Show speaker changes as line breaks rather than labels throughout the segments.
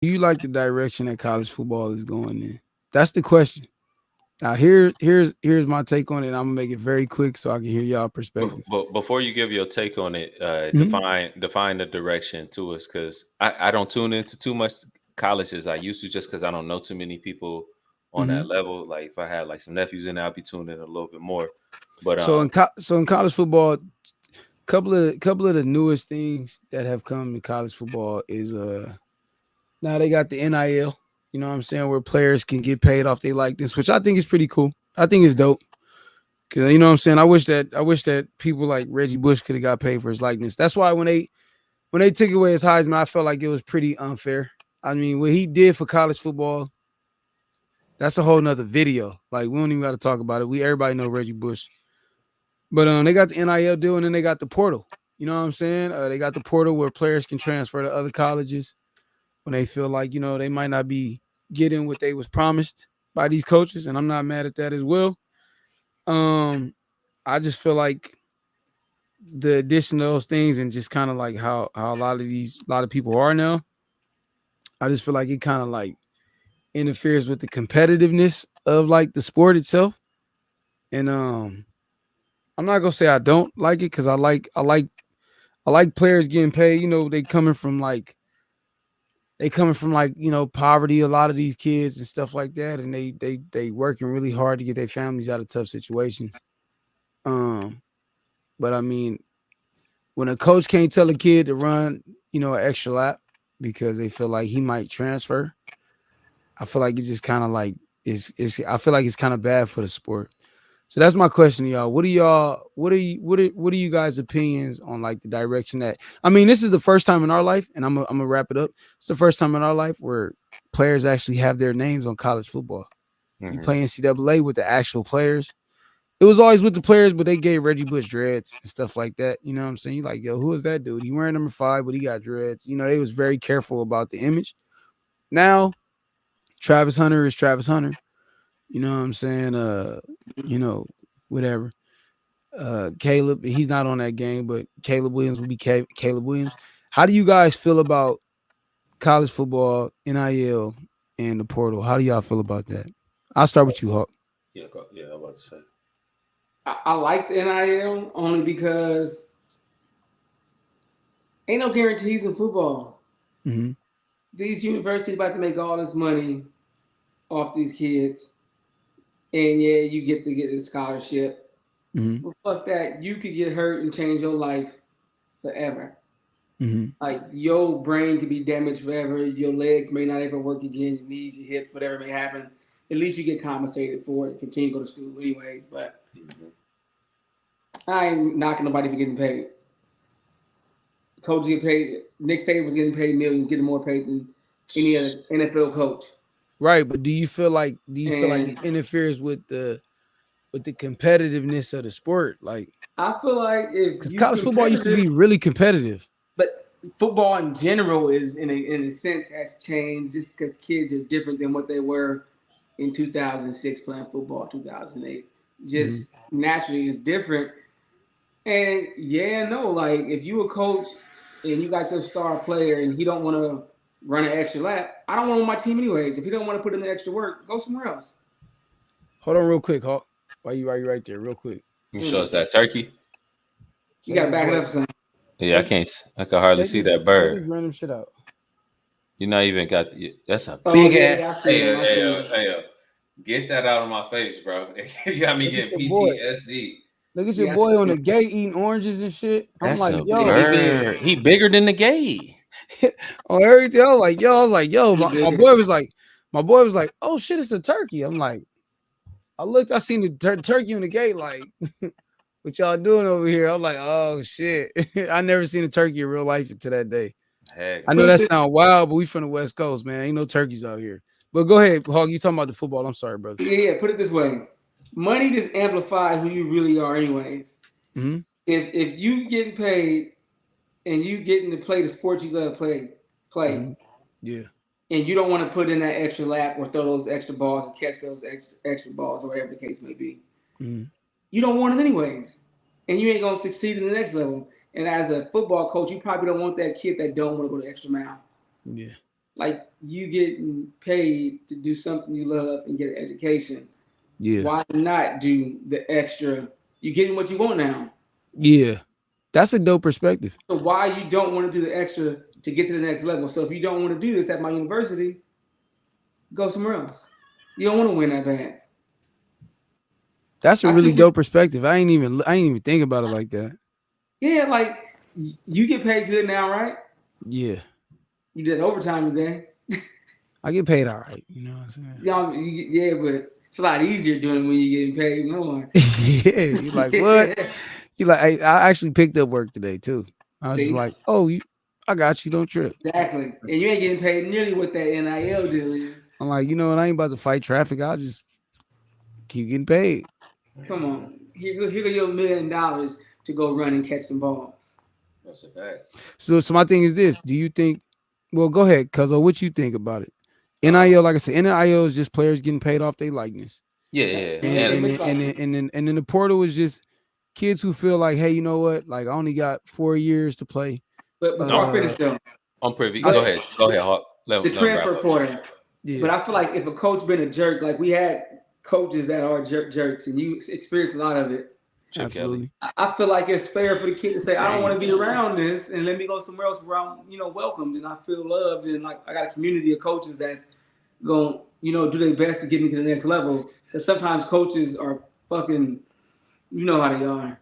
Do you like the direction that college football is going in? That's the question. Now here's my take on it. I'm gonna make it very quick so I can hear y'all perspective.
But before you give your take on it,
Mhm.
define the direction to us, because I don't tune into too much college as I used to, just because I don't know too many people on
Mhm.
that level. Like if I had like some nephews in there, I'd be tuned in a little bit more. But
So in college football, couple of the newest things that have come in college football is now they got the NIL. You know what I'm saying, where players can get paid off their likeness, which I think is pretty cool. I think it's dope. Cause you know what I'm saying. I wish that people like Reggie Bush could have got paid for his likeness. That's why when they took away his Heisman, I felt like it was pretty unfair. I mean, what he did for college football, that's a whole nother video. Like we don't even got to talk about it. We everybody know Reggie Bush. But they got the NIL deal and then they got the portal. You know what I'm saying? They got the portal where players can transfer to other colleges when they feel like they might not be getting what they was promised by these coaches, and I'm not mad at that as well. Um, I just feel like the addition of those things and just kind of like how a lot of people are now. I just feel like it kind of like interferes with the competitiveness of like the sport itself. And I'm not gonna say I don't like it because I like players getting paid. They coming from like poverty. A lot of these kids and stuff like that, and they working really hard to get their families out of tough situations. Um, but I mean, when a coach can't tell a kid to run, an extra lap because they feel like he might transfer, I feel like it just kind of like is. I feel like it's kind of bad for the sport. So that's my question to y'all. What are you guys' opinions on like the direction that I mean, this is the first time in our life, and I'm gonna wrap it up. It's the first time in our life where players actually have their names on college football. You
mhm.
play NCAA with the actual players. It was always with the players, but they gave Reggie Bush dreads and stuff like that. You know what I'm saying? You like, yo, who is that dude? He wearing number 5, but he got dreads. They was very careful about the image. Now, Travis Hunter is Travis Hunter. You know what I'm saying? You know, whatever. Caleb, he's not on that game, but Caleb Williams will be Caleb Williams. How do you guys feel about college football, NIL, and the portal? How do y'all feel about that? I'll start with you, Hawk.
Yeah, I was about to say.
I like the NIL only because ain't no guarantees in football.
Mm-hmm.
These universities about to make all this money off these kids, and yeah, you get to get a scholarship.
Mm-hmm.
Well, fuck that. You could get hurt and change your life forever.
Mm-hmm.
Like your brain could be damaged forever. Your legs may not ever work again. Your knees, your hips, whatever may happen. At least you get compensated for it. Continue to go to school anyways. But
Mhm.
I ain't knocking nobody for getting paid. Coaches get paid. Nick Saban was getting paid millions, getting more paid than any other NFL coach.
Right, but do you feel like it
And
interferes with the competitiveness of the sport? Like,
I feel like if
because
you
college football used to
competitive,
be really competitive.
but football in general is in a sense has changed just because kids are different than what they were in 2006 playing football 2008
Mm-hmm.
just naturally is different. And yeah, no, like if you a coach and you got your star player and he don't want to run an extra lap, I don't want him on my team anyways. If he don't want to put in the extra work, go somewhere else.
Hold on, real quick, Hawk. Why you right there, real quick?
You show us
Mm.
that turkey?
You
Check
got to
this
back it
boy.
up, son.
Yeah, I
Check
can't. I can hardly
check
see
this
that
check
bird.
this random shit out.
You not even got. That's a
Oh
big
yeah,
ass.
yeah, I see
Hey,
him. I
hey,
see him.
hey, get that out of my face, bro. You got me
Look at
getting
your boy.
PTSD.
Look at your
Yeah, I see
boy on
him.
the gate eating oranges and shit. I'm
That's
like,
a
Yeah, he
yo,
big.
bird. He bigger than the gay.
on everything. I was like, yo,
He
my
bigger.
boy was like, oh shit, it's a turkey. I'm like, I seen the turkey on the gate, like, what y'all doing over here? I'm like, oh shit. I never seen a turkey in real life until that day.
Heck
I know
Put
no.
it
that
this.
sounds wild, but we from the West Coast, man. Ain't no turkeys out here. But go ahead, Hog. You talking about the football. I'm sorry, brother.
Yeah, put it this way. Money just amplifies who you really are, anyways.
Hmm.
If you getting paid and you getting to play the sport you love play,
Hmm. Yeah.
and you don't want to put in that extra lap or throw those extra balls or catch those extra balls or whatever the case may be,
Hmm.
you don't want them anyways, and you ain't gonna succeed in the next level. And as a football coach, you probably don't want that kid that don't want to go the extra mile.
Yeah.
like you getting paid to do something you love and get an education.
Yeah.
Why not do the extra? You're getting what you want now.
Yeah. That's a dope perspective.
So why you don't want to do the extra to get to the next level? So if you don't want to do this at my university, go somewhere else. You don't want to win that bad.
That's a
I
really
think it's
dope perspective. I ain't even think about it like that.
yeah, like you get paid good now, right?
Yeah.
You did overtime today.
I get paid all right. You know what I'm saying?
Yeah, but it's a lot easier doing it when you're getting paid more.
Yeah. You like what? You like I actually picked up work today too. I was just
See,
like, oh, I got you. Don't trip.
exactly. And you ain't getting paid nearly what that NIL deal is.
I'm like, you know what? I ain't about to fight traffic. I'll just keep getting paid.
Come on, here go your $1 million to go run and catch some balls.
That's a fact.
So my thing is this: do you think? Well, go ahead, cuz what you think about it? NIL, like I said, NIL is just players getting paid off their likeness,
Yeah,
And
and
it looks like
then the portal is just kids who feel like, hey, you know what? Like I only got 4 years to play.
but before I finish though,
I'm privy.
I
Go
s-
ahead. Go ahead, Hawk.
the
Let him wrap
transfer
up.
portal.
Yeah,
But I feel like if a coach been a jerk, like we had coaches that are jerks, and you experienced a lot of it.
Chip Kelly.
absolutely.
I feel like it's fair for the kid to say, I don't want to
Damn.
be around this, and let me go somewhere else where I'm, welcomed and I feel loved, and like I got a community of coaches that's going, do their best to get me to the next level. Because sometimes coaches are fucking, you know how they are.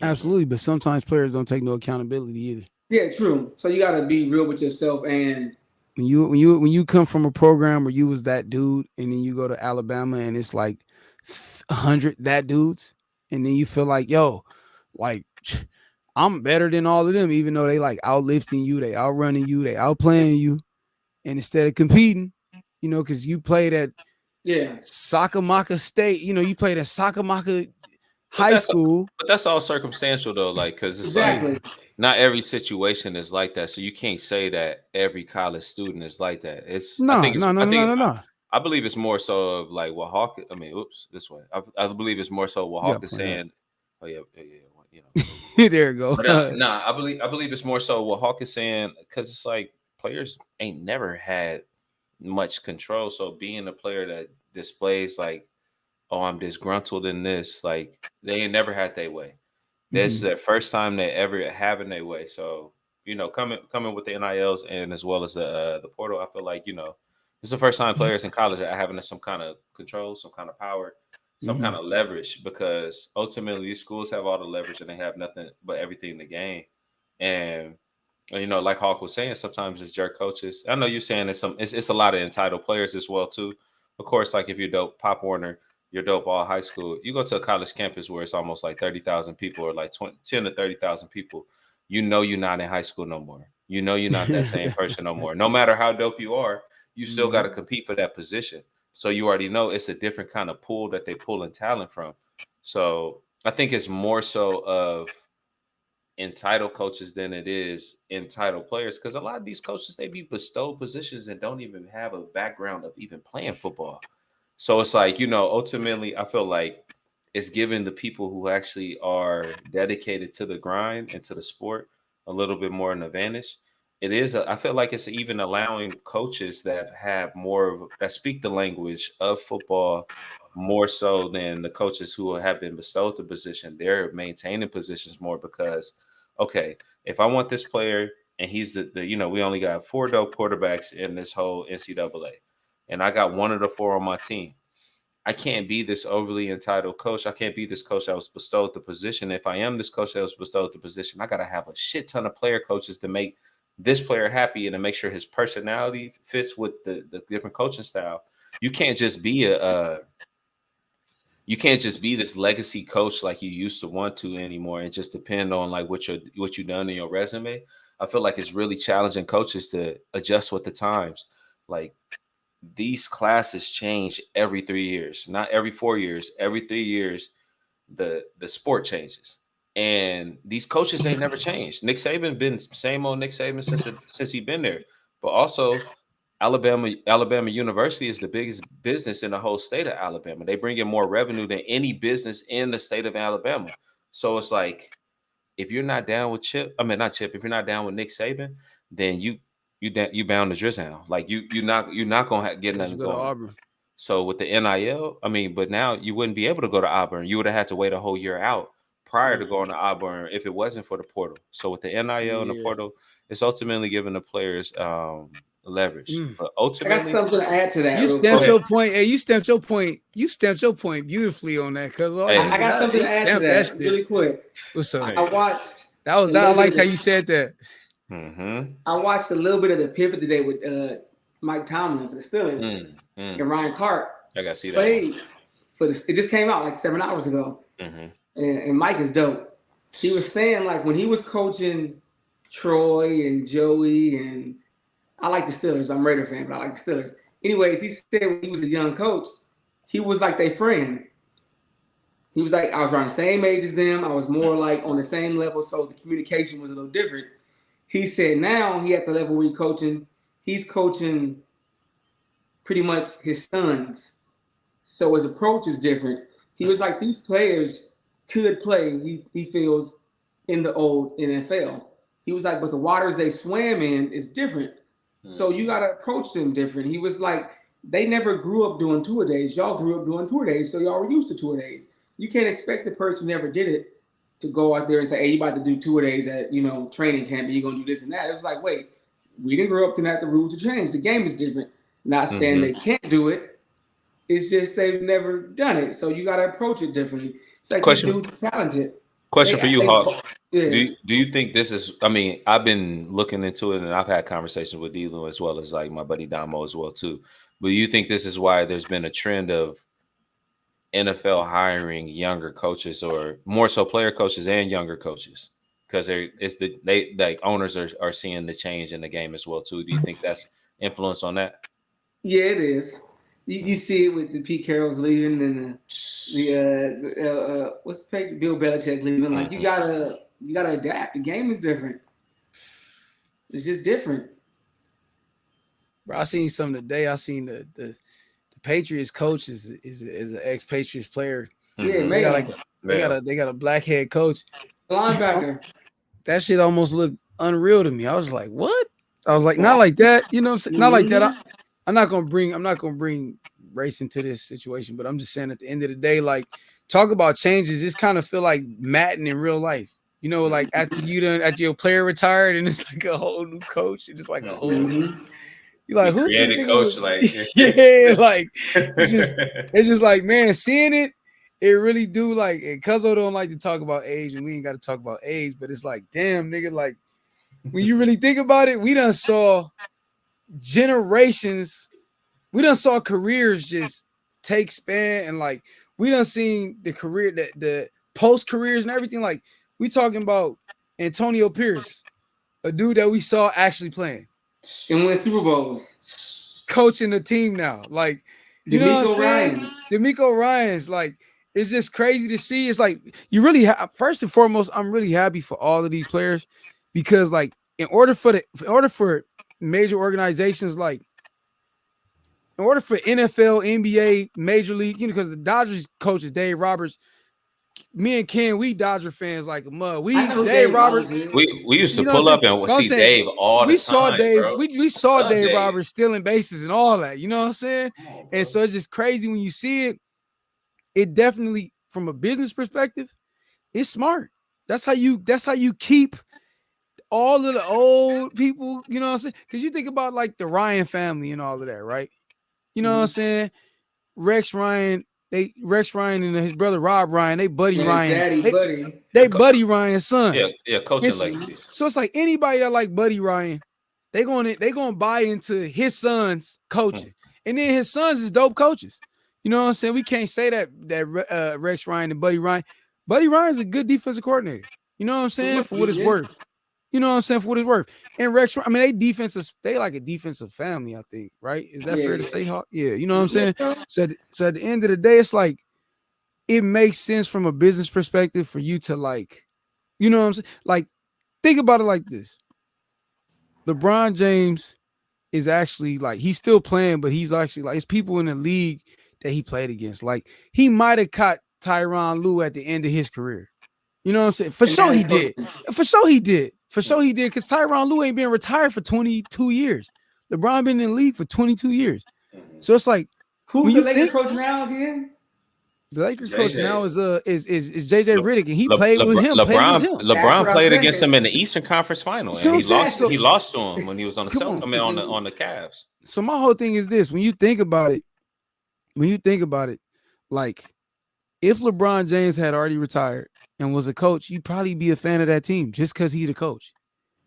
Absolutely, but sometimes players don't take no accountability either.
Yeah, true. So you got to be real with yourself, and
When you come from a program where you was that dude, and then you go to Alabama and it's like 100 that dudes, and then you feel like, yo, like I'm better than all of them, even though they like outlifting you, they outrunning you, they outplaying you, and instead of competing, because you played at
yeah,
Sakamaka State, you played at Sakamaka
But
High School.
that's all circumstantial though, like because it's like
exactly.
not every situation is like that. So you can't say that every college student is like that.
No, no, no, no, no, no.
I believe it's more so of like what Hawk. I mean, oops, this way. I believe it's more so what
You
Hawk
gotta
is
point out.
saying. Oh yeah,
There you go.
But nah, I believe it's more so what Hawk is saying because it's like players ain't never had much control. So being a player that displays like, oh, I'm disgruntled in this, like they ain't never had their way. This is
Mhm.
their first time they ever having their way. So coming with the NILs and as well as the portal, I feel like it's the first time players in college are having some kind of control, some kind of power, some kind
Mhm.
of leverage because ultimately these schools have all the leverage and they have nothing but everything to gain. And like Hawk was saying, sometimes it's jerk coaches. I know you're saying it's a lot of entitled players as well too. Of course, like if you're dope, Pop Warner, you're dope all high school. You go to a college campus where it's almost like 30,000 people or like 10 to 30,000 people. You're not in high school no more. You're not that same person no more. No matter how dope you are, you still got to
Mhm.
compete for that position. So you already know it's a different kind of pool that they pulling talent from. So I think it's more so of entitled coaches than it is entitled players because a lot of these coaches they be bestowed positions and don't even have a background of even playing football. So it's like, ultimately, I feel like it's giving the people who actually are dedicated to the grind and to the sport a little bit more an advantage. I feel like it's even allowing coaches that have that speak the language of football more so than the coaches who have been bestowed the position. They're maintaining positions more because, okay, if I want this player and he's we only got 4 dope quarterbacks in this whole NCAA and I got one of the 4 on my team. I can't be this overly entitled coach. I can't be this coach that was bestowed the position. If I am this coach that was bestowed the position, I got to have a shit ton of player coaches to make this player happy and to make sure his personality fits with the different coaching style. You can't just be you can't just be this legacy coach like you used to want to anymore and just depend on like what you done in your resume. I feel like it's really challenging coaches to adjust with the times. Like these classes change every 3 years, not every 4 years. Every 3 years, the sport changes, and these coaches ain't never changed. Nick Saban been same old Nick Saban since he been there, but also Alabama University is the biggest business in the whole state of Alabama. They bring in more revenue than any business in the state of Alabama. So it's like if you're not down with Chip, I mean not Chip, if you're not down with Nick Saban, then you bound to drizzle. Like you're not gonna get nothing
go to
going.
Auburn.
So with the NIL, I mean, but now you wouldn't be able to go to Auburn. You would have had to wait a whole year out prior to going to Auburn if it wasn't for the portal. So with the NIL and the portal, it's ultimately giving the players leverage. But
I got
ultimately,
something to add to that.
You
real
stamped
quick.
your point. Hey, you stamped your point. You stamped your point beautifully on that. Cause
I got something to add to that really quick.
What's up?
I watched.
That was that. I like how you said that.
I watched a little bit of the pivot today with Mike Tomlin for the Steelers and Ryan Clark.
I got to see that.
Played for the. It just came out like 7 hours ago, and Mike is dope. He was saying like when he was coaching Troy and Joey, and I like the Steelers. I'm a Raider fan, but I like the Steelers. Anyways, he said when he was a young coach, he was like their friend. He was like, I was around the same age as them. I was more like on the same level, so the communication was a little different. He said now he at the level where he's coaching pretty much his sons. So his approach is different. He was like, these players could play, he feels, in the old NFL. He was like, but the waters they swam in is different. So you got to approach them different. He was like, they never grew up doing tour days. Y'all grew up doing tour days, so y'all were used to tour days. You can't expect the person who never did it to go out there and say, hey, you about to do tour days at, training camp, and you're going to do this and that. It was like, wait, we didn't grow up to that. The rules to change. The game is different. Not saying they can't do it. It's just they've never done it. So you got to approach it differently. It's like these dudes are talented.
Question for you, Hawk. Yeah. Do you think this is, I mean, I've been looking into it and I've had conversations with D-Lo as well as like my buddy Damo as well too. But do you think this is why there's been a trend of NFL hiring younger coaches, or more so player coaches and younger coaches? Because they owners are seeing the change in the game as well too. Do you think that's influence on that?
Yeah, it is. You see it with the Pete Carroll's leaving and the what's the pick? Bill Belichick leaving. Like you gotta adapt. The game is different. It's just different.
Bro, I seen something today. I seen the Patriots coach is an ex-Patriots player.
Yeah,
they got a black head coach.
Linebacker.
That shit almost looked unreal to me. I was like, what? I was like, not like that. You know what I'm saying? Not like that. I'm not gonna bring race into this situation, but I'm just saying at the end of the day, like, talk about changes. It's kind of feel like Madden in real life. Like after your player retired and it's like a whole new coach. It's just like a whole new. You like who's this
coach? Like
yeah, like it's just like, man, seeing it really do like. And Cuzzo don't like to talk about age, and we ain't got to talk about age, but it's like, damn, nigga, like when you really think about it, we done saw generations. We done saw careers just take span, and like we done seen the career, the post careers and everything. Like we talking about Antonio Pierce, a dude that we saw actually playing
and win Super Bowls,
coaching the team now. Like DeMeco Ryans. Like it's just crazy to see. It's like you really first and foremost, I'm really happy for all of these players because like in order for major organizations, like in order for NFL, NBA, Major League, because the Dodgers coach is Dave Roberts. Me and Ken, we Dodger fans like a mud. Dave Roberts.
We used to pull up and see Dave all the time.
We saw Dave Roberts stealing bases and all that. You know what I'm saying? And so it's just crazy when you see it. It definitely, from a business perspective, it's smart. That's how you keep all of the old people. You know what I'm saying? Because you think about like the Ryan family and all of that, right? You know what I'm saying? Rex Ryan and his brother Rob Ryan, they buddy Ryan. They buddy Ryan's son.
Yeah, coaching legacies.
So it's like anybody that like Buddy Ryan, they gonna buy into his son's coaching. And then his sons is dope coaches. You know what I'm saying? We can't say that Rex Ryan and Buddy Ryan. Buddy Ryan's a good defensive coordinator. You know what I'm saying? For what it's worth. You know what I'm saying? For what it's worth. And Rex, I mean, they like a defensive family, I think, right? Is that fair to say, Hawk? Yeah, you know what I'm saying? So at the end of the day, it's like it makes sense from a business perspective for you to like, you know what I'm saying? Like, think about it like this. LeBron James is actually like, he's still playing, but he's actually like, it's people in the league that he played against. Like, he might have caught Tyronn Lue at the end of his career. You know what I'm saying? For sure he did. For sure he did, because Tyronn Lue ain't been retired for 22 years. LeBron been in the league for 22 years. So it's like,
who's the Lakers coach now again?
The Lakers coach now is JJ Redick, and he played with him.
LeBron played against him in the Eastern Conference Final, and he lost. He lost to him when he was on the on the Cavs.
So my whole thing is this: when you think about it, like if LeBron James had already retired and was a coach, you'd probably be a fan of that team just because he's the coach.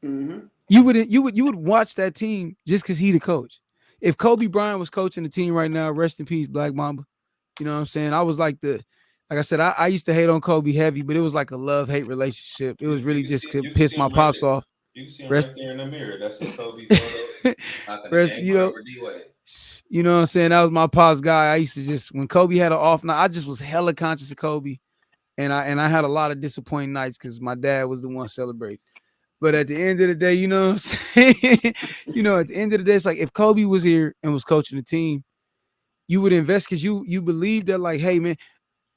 Mm-hmm.
You would watch that team just because he's the coach. If Kobe Bryant was coaching the team right now, rest in peace, Black Mamba. You know what I'm saying? I was like I said, I used to hate on Kobe heavy, but it was like a love-hate relationship. It was really just to piss my pops off.
You can see him right there in the mirror. That's a Kobe photo.
You know what I'm saying? That was my pops guy. I used to just, when Kobe had an off night, I just was hella conscious of Kobe. And I had a lot of disappointing nights because my dad was the one celebrating. But at the end of the day, you know what I'm saying? At the end of the day, it's like if Kobe was here and was coaching the team, you would invest because you believe that, like, hey, man,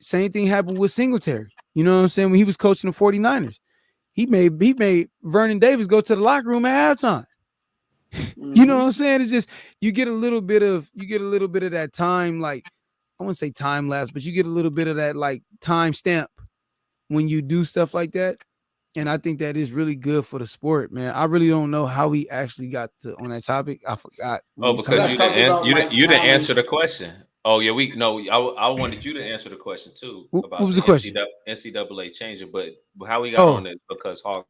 same thing happened with Singletary. You know what I'm saying? When he was coaching the 49ers, he made Vernon Davis go to the locker room at halftime. Mm-hmm. You know what I'm saying? It's just you get a little bit of that time, like, I wouldn't say time lapse, but you get a little bit of that like time stamp when you do stuff like that. And I think that is really good for the sport, man. I really don't know how we actually got on that topic. I forgot.
Oh, because you didn't answer the question. Oh yeah, I wanted you to answer the question too about
what was the question?
NCAA changing, but how we got on it because Hawk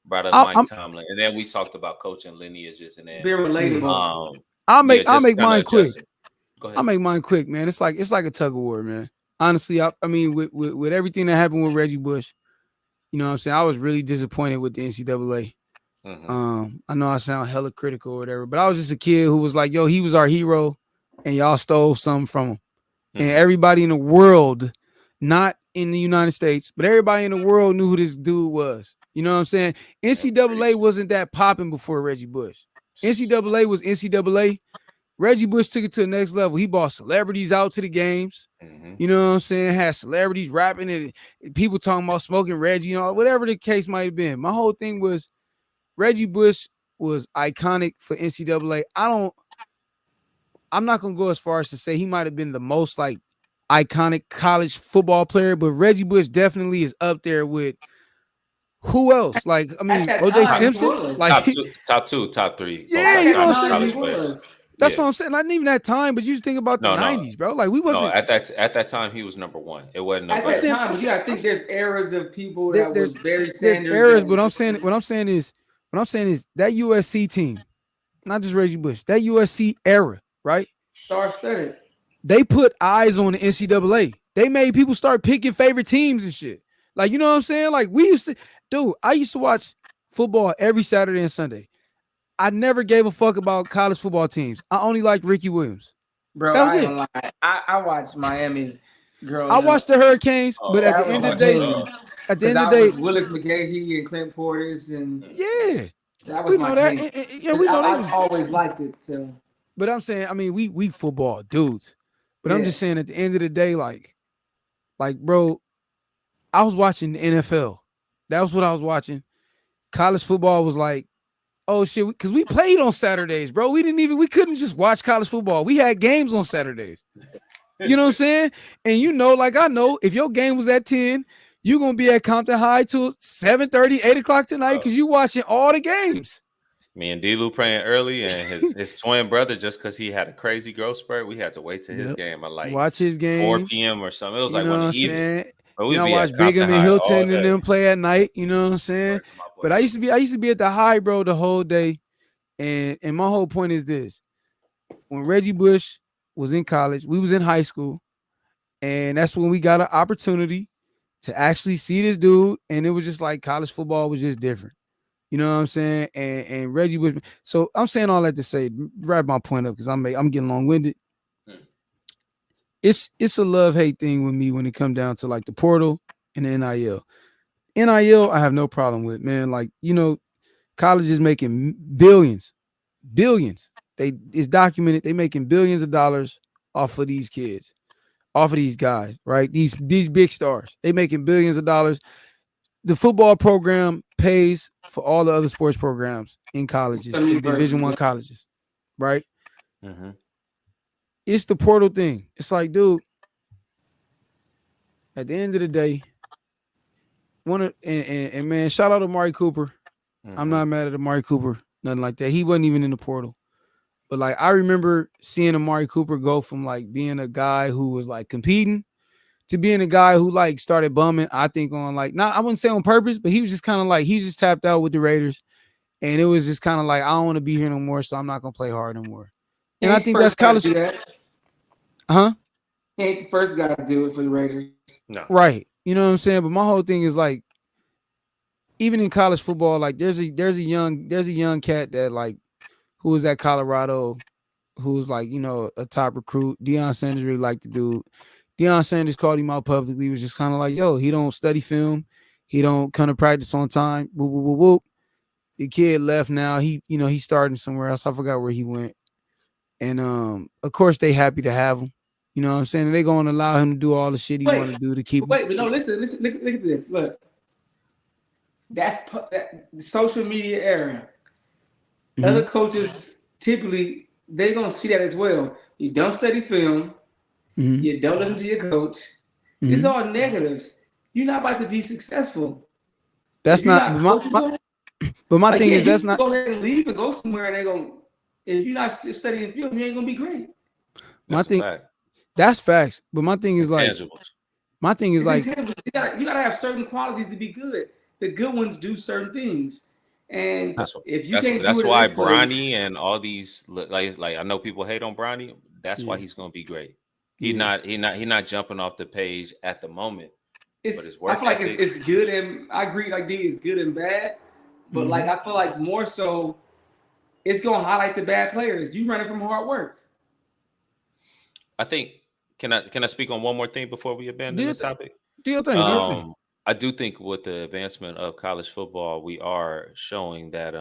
brought up Mike Tomlin, and then we talked about coaching lineages, and then
they're relatable.
I'll make mine quick. Go ahead. I'll make mine quick, man. It's like a tug of war, man. Honestly, I mean, with everything that happened with Reggie Bush. You know what I'm saying? I was really disappointed with the NCAA. Mm-hmm. I know I sound hella critical or whatever, but I was just a kid who was like, yo, he was our hero, and y'all stole something from him. Mm-hmm. And everybody in the world, not in the United States, but everybody in the world knew who this dude was. You know what I'm saying? NCAA wasn't that popping before Reggie Bush. NCAA was NCAA. Reggie Bush took it to the next level. He brought celebrities out to the games. Mm-hmm. You know what I'm saying? Had celebrities rapping and people talking about smoking Reggie, whatever the case might have been. My whole thing was Reggie Bush was iconic for NCAA. I'm not going to go as far as to say he might have been the most like iconic college football player, but Reggie Bush definitely is up there with who else? Like, I mean, O.J. Simpson? Like
top two, top three.
Yeah, you know what I'm saying? That's what I'm saying. Not even that time, but you just think about the 90s, bro. Like we wasn't
at that time. He was number one. It wasn't
at that time. I think there's eras of people that was very
There's eras, but what I'm saying is that USC team, not just Reggie Bush, that USC era, right?
Star-studded.
They put eyes on the NCAA. They made people start picking favorite teams and shit. Like, you know what I'm saying? Like I used to watch football every Saturday and Sunday. I never gave a fuck about college football teams. I only liked Ricky Williams.
Bro,
that was
I ain't lie. I watched Miami girls.
I watched the Hurricanes, but at the end of the day,
Willis McGahee and Clint Portis and that was my team. I always liked it. So,
but I'm saying, I mean, we football dudes, but I'm just saying, at the end of the day, like, bro, I was watching the NFL. That was what I was watching. College football was like, oh shit, because we played on Saturdays, bro. We couldn't just watch college football. We had games on Saturdays. You know what I'm saying? And like I know, if your game was at 10, you're gonna be at Compton High till 7:30, 8 o'clock tonight because you watching all the games.
Me and D-Lou praying early, and his twin brother, just because he had a crazy growth spurt, we had to wait till his game at like
watch his game
4 p.m. or something. It was like one of the evening.
But we watch Brigham and Hilton and them play at night. You know what I'm saying? But I used to be at the High, bro, the whole day. And my whole point is this: when Reggie Bush was in college, we was in high school, and that's when we got an opportunity to actually see this dude. And it was just like college football was just different. You know what I'm saying? And Reggie Bush. So I'm saying all that to say, wrap my point up because I'm getting long-winded. It's a love-hate thing with me when it comes down to like the portal and the NIL. NIL, I have no problem with, man. Like, college is making billions. It's documented. They making billions of dollars off of these kids, off of these guys, right? These big stars. They making billions of dollars. the football program pays for all the other sports programs in colleges,
Some
in Division
universities,
I
yeah.
colleges, right?
Mm-hmm.
It's the portal thing. It's like, dude, at the end of the day, and man, shout out to Amari Cooper. I'm
Mm-hmm.
not mad at Amari Cooper, nothing like that. He wasn't even in the portal. But like I remember seeing Amari Cooper go from like being a guy who was like competing to being a guy who like started bumming, I think on like not I wouldn't say on purpose, but he was just kind of like he just tapped out with the Raiders. And it was just kind of like, I don't want to be here no more, so I'm not gonna play hard no more.
He
And I
ain't the
think that's
first guy to
college,
do that.
huh?
He ain't the first guy to do it for the Raiders.
No.
Right. You know what I'm saying? But my whole thing is like, even in college football, like there's a young cat that like who was at Colorado, who was like, you know, a top recruit. Deion Sanders really liked the dude. Deion Sanders called him out publicly. He was just kind of like, yo, he don't study film. He don't come to practice on time. Whoop, whoop, whoop, whoop. The kid left now. He's starting somewhere else. I forgot where he went. And of course they happy to have him. You know what I'm saying? They're gonna allow him to do all the shit he want to
Wait,
do to keep him.
but no, listen, look at this. Look, that the social media era. Other
Mhm.
coaches typically they're gonna see that as well. You don't study film.
Mhm.
You don't listen to your coach. It's
Mhm.
all negatives. You're not about to be successful if
That's
you're
not
not
but
coachable.
my
Like
thing
yeah,
is
you
that's
can
not
go ahead and leave and go somewhere, and they're gonna. If you're not studying film, you ain't gonna be great.
my
That's a
thing.
fact.
That's facts. But my thing is like
Intangibles.
my thing is
It's
like
intangible. You gotta have certain qualities to be good. The good ones do certain things, and
That's
if you
that's
can't do
that's
it in
why
this place,
Bronny and all these like I know people hate on Bronny. That's why
yeah,
he's gonna be great.
yeah.
He not jumping off the page at the moment, but his
I
work
feel like
ethic.
it's good, and I agree. Like D is good and bad, but like
Mhm.
I feel like more so, it's gonna highlight the bad players. You running from hard work.
I think can I speak on one more thing before we
Do
abandon
your
this
thing.
topic?
Do your thing. Do your thing.
Um, I do think with the advancement of college football, we are showing that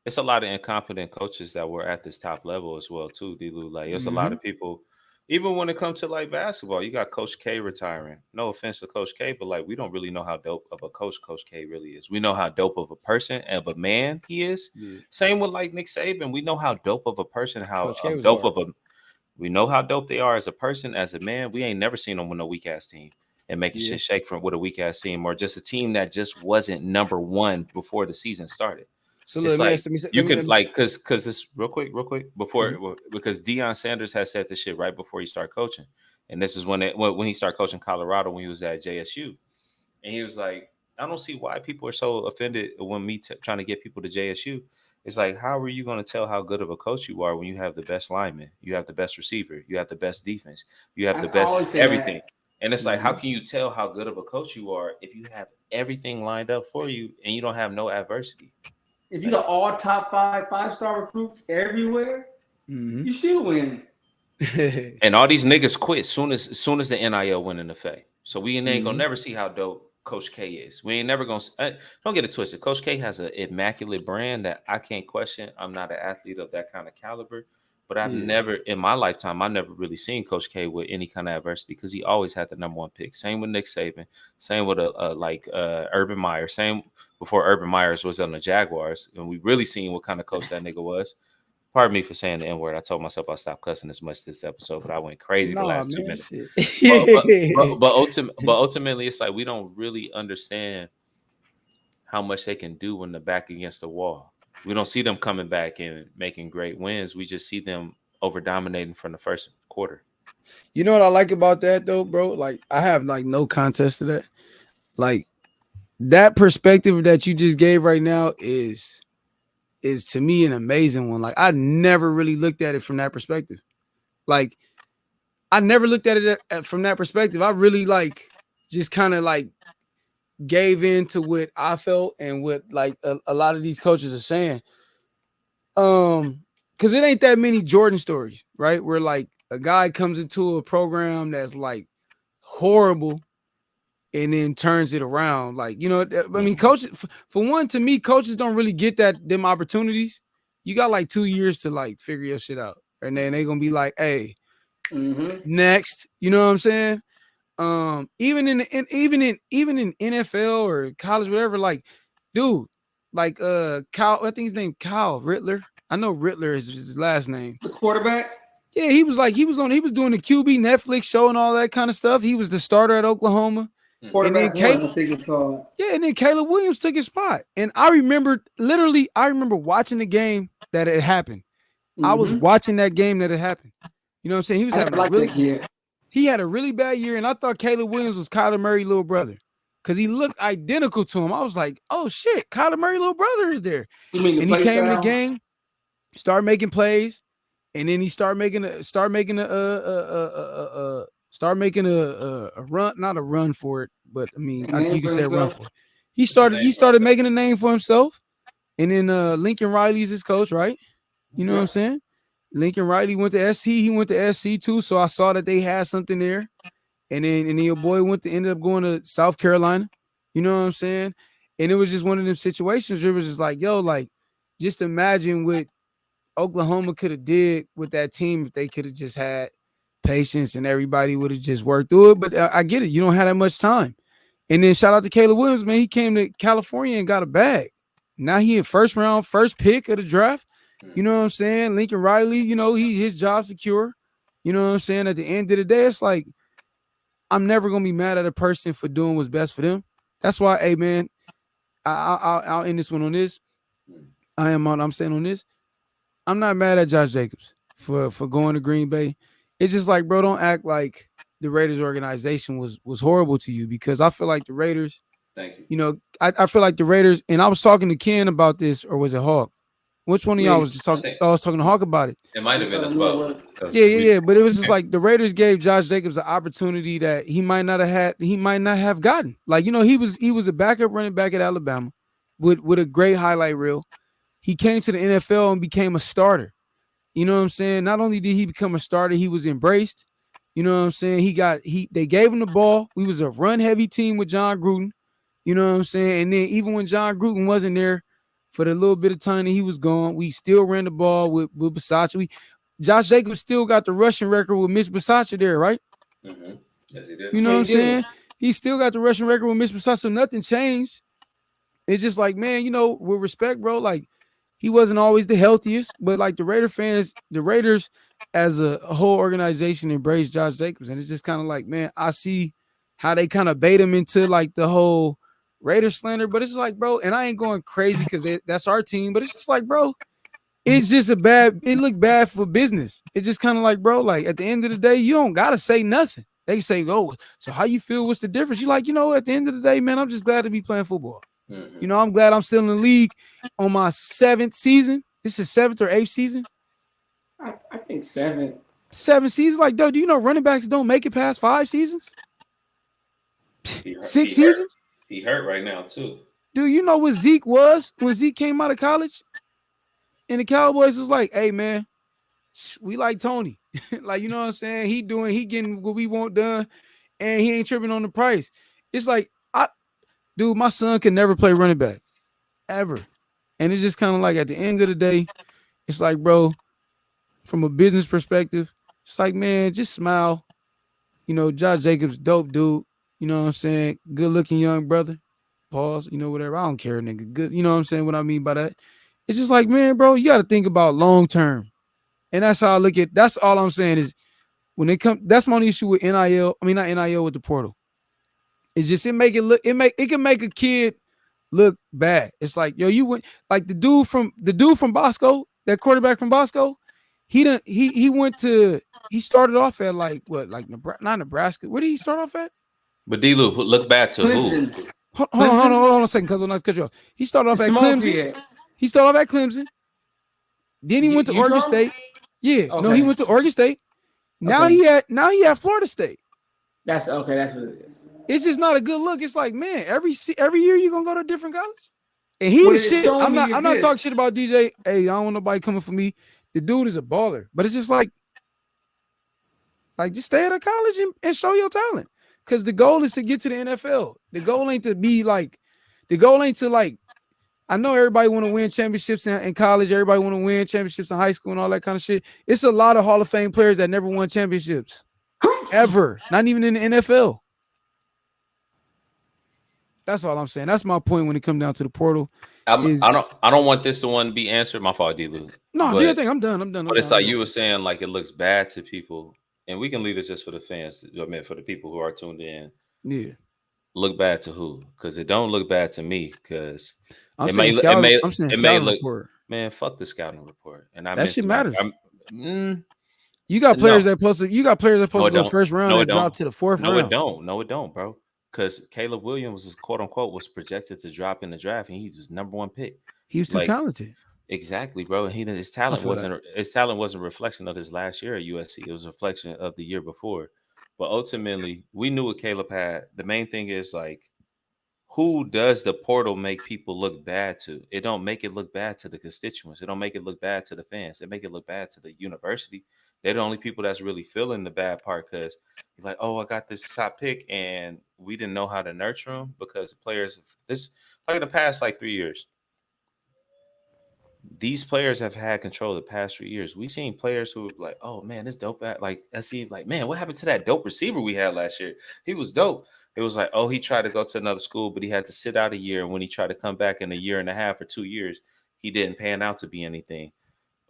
it's a lot of incompetent coaches that were at this top level as well too. D-Lou. Like it's a lot
Mhm.
of people, even when it comes to like basketball, you got Coach K retiring. No offense to Coach K, but like we don't really know how dope of a Coach K really is. We know how dope of a person and of a man he is.
Yeah.
Same with like Nick Saban. We know how dope of a person, how
Coach K was
dope
hard.
of a we know how dope they are as a person, as a man. We ain't never seen them with no weak ass team and making
Yeah.
shit shake from with a weak ass team or just a team that just wasn't number one before the season started.
So
It's
let me
like
ask let me
you
let
can
me
like because it's real quick
Mhm.
before because Deion Sanders has said this shit right before he started coaching, and this is when he started coaching Colorado when he was at JSU, and he was like, I don't see why people are so offended when trying to get people to JSU. It's like, how are you going to tell how good of a coach you are when you have the best lineman, you have the best receiver, you have the best defense, you have the
I always
best
say
everything,
that.
and it's like, how
Mhm.
can you tell how good of a coach you are if you have everything lined up for you and you don't have no adversity?
If you
Like,
got all top five-star recruits everywhere,
Mhm.
you should win.
and all these niggas quit soon as the NIL went into effect. So we ain't gonna
Mhm.
never see how dope Coach K is. We ain't never gonna don't get it twisted. Coach K has an immaculate brand that I can't question. I'm not an athlete of that kind of caliber, but I've
Yeah.
never in my lifetime I never really seen Coach K with any kind of adversity because he always had the number one pick. Same with Nick Saban. Same with Urban Meyer. Same before Urban Myers was on the Jaguars, and we really seen what kind of coach that nigga was. Pardon me for saying the N word. I told myself I'd stop cussing as much this episode, but I went crazy the
Nah,
last two
man,
minutes.
shit.
But ultimately, it's like we don't really understand how much they can do when they're back against the wall. We don't see them coming back and making great wins. We just see them over dominating from the first quarter.
You know what I like about that though, bro? Like I have like no contest to that. Like that perspective that you just gave right now is to me an amazing one. Like I never really looked at it from that perspective. Like I never looked at it from that perspective. I really like just kind of like gave in to what I felt and what like a lot of these coaches are saying. Because it ain't that many Jordan stories, right? Where like a guy comes into a program that's like horrible and then turns it around. Like, you know, I mean,
Mhm.
coaches for one, to me, coaches don't really get them opportunities. You got like 2 years to like figure your shit out. And then they gonna be like, hey,
Mm-hmm.
next. You know what I'm saying? Even in NFL or college, whatever, like, dude, like Kyle, I think his name Kyle Rittler. I know Rittler is his last name.
The quarterback.
Yeah, he was doing the QB Netflix show and all that kind of stuff. He was the starter at Oklahoma.
Quarterback one, I think it's called.
Yeah, and then Caleb Williams took his spot. And I remember watching the game that it happened. I was watching that game that it happened. You know what I'm saying? He was having he had a really bad year, and I thought Caleb Williams was Kyler Murray's little brother because he looked identical to him. I was like, oh shit, Kyler Murray's little brother is there.
You mean
and he came in the game, started making plays, and then he started making a run, not a run for it, but I mean, you can say a run for it. He started making a name for himself, and then Lincoln Riley's his coach, right? You know what I'm saying? Lincoln Riley went to SC. He went to SC too, so I saw that they had something there. And then your boy ended up going to South Carolina. You know what I'm saying? And it was just one of them situations where it was just like, yo, like, just imagine what Oklahoma could have did with that team if they could have just had patience and everybody would have just worked through it. But I get it. You don't have that much time. And then shout out to Caleb Williams, man. He came to California and got a bag. Now he in first round, first pick of the draft. You know what I'm saying? Lincoln Riley, you know, his job secure. You know what I'm saying? At the end of the day, it's like, I'm never going to be mad at a person for doing what's best for them. That's why, hey, man, I'll end this one on this. I'm saying on this. I'm not mad at Josh Jacobs for going to Green Bay. It's just like, bro, don't act like the Raiders organization was horrible to you, because I feel like the Raiders,
thank you.
You know, I feel like the Raiders, and I was talking to Ken about this, or was it Hawk? Which one of y'all was just talking? I was talking to Hawk about it.
It might have been as well.
Yeah. But it was just like the Raiders gave Josh Jacobs an opportunity that he might not have gotten. Like, you know, he was a backup running back at Alabama with a great highlight reel. He came to the NFL and became a starter. You know what I'm saying? Not only did he become a starter, he was embraced. You know what I'm saying? They gave him the ball. We was a run heavy team with John Gruden. You know what I'm saying? And then even when John Gruden wasn't there, for the little bit of time that he was gone, we still ran the ball with Bisaccia. Josh Jacobs still got the rushing record with Mitch Bisaccia there, right?
Mm-hmm. Yes, he did.
You know what I'm saying? He still got the rushing record with Mitch Bisaccia, so nothing changed. It's just like, man, you know, with respect, bro, like, he wasn't always the healthiest, but like the Raiders as a whole organization embraced Josh Jacobs. And it's just kind of like, man, I see how they kind of bait him into like the whole Raiders slander, but it's like, bro, and I ain't going crazy because that's our team, but it's just like, bro, it's just it looked bad for business. It's just kind of like, bro, like at the end of the day, you don't gotta say nothing. They say, oh, so how you feel? What's the difference? You're like, you know, at the end of the day, man, I'm just glad to be playing football. Mm-hmm. You know, I'm glad I'm still in the league on my 7th season. This is 7th or 8th season.
I think 7.
7 seasons. Like, dude, do you know running backs don't make it past 5 seasons? 6 seasons?
He hurt right now, too.
Dude, you know what Zeke was when Zeke came out of college? And the Cowboys was like, hey, man, we like Tony. Like, you know what I'm saying? He getting what we want done, and he ain't tripping on the price. It's like, dude, my son can never play running back, ever. And it's just kind of like at the end of the day, it's like, bro, from a business perspective, it's like, man, just smile. You know, Josh Jacobs, dope dude. You know what I'm saying? Good looking young brother. Pause, you know, whatever. I don't care, nigga. Good. You know what I'm saying? What I mean by that? It's just like, man, bro, you got to think about long term. And that's how I look at. That's all I'm saying is when they come. That's my only issue with NIL. I mean, not NIL, with the portal. It's just it can make a kid look bad. It's like, yo, you went like the dude from Bosco, that quarterback from Bosco. He started off at like what, like not Nebraska. Where did he start off at?
But D-Lou, look back to
Clemson.
who?
Hold on a second, because I'm not cut you off. He started off at Clemson. He started off at Clemson. Then he went to Oregon State. Yeah, okay. No, he went to Oregon State. Now he had Florida State.
That's okay. That's what it is.
It's just not a good look. It's like, man, every year you're gonna go to a different college. And he was shit. I'm not talking shit about DJ. Hey, I don't want nobody coming for me. The dude is a baller, but it's just like just stay at a college and show your talent. Because the goal is to get to the NFL. The goal ain't to I know everybody want to win championships in college. Everybody want to win championships in high school and all that kind of shit. It's a lot of Hall of Fame players that never won championships. Ever. Not even in the NFL. That's all I'm saying. That's my point when it comes down to the portal.
I don't want this one to be answered. My fault, D-Lou.
No, do your thing. I'm done.
But it's like you were saying, like it looks bad to people, and we can leave this just for the fans. I mean, for the people who are tuned in.
Yeah.
Look bad to who? Because it don't look bad to me. Because
I'm saying scouting report.
Man, fuck the scouting report. And
that shit matters. You got players that supposed to go first round that drop to the fourth round.
No, it don't, bro. Because Caleb Williams is quote unquote was projected to drop in the draft, and he was #1 pick.
He was too talented.
Exactly, bro. And his talent wasn't a reflection of his last year at USC. It was a reflection of the year before. But ultimately, we knew what Caleb had. The main thing is like, who does the portal make people look bad to? It don't make it look bad to the constituents. It don't make it look bad to the fans. It make it look bad to the university. They're the only people that's really feeling the bad part because you're like, oh, I got this top pick and we didn't know how to nurture them because the players like in the past like 3 years. These players have had control the past 3 years. We've seen players who are like, oh man, this dope at like I see like, man, what happened to that dope receiver we had last year? He was dope. It was like, oh, he tried to go to another school, but he had to sit out a year. And when he tried to come back in a year and a half or 2 years, he didn't pan out to be anything.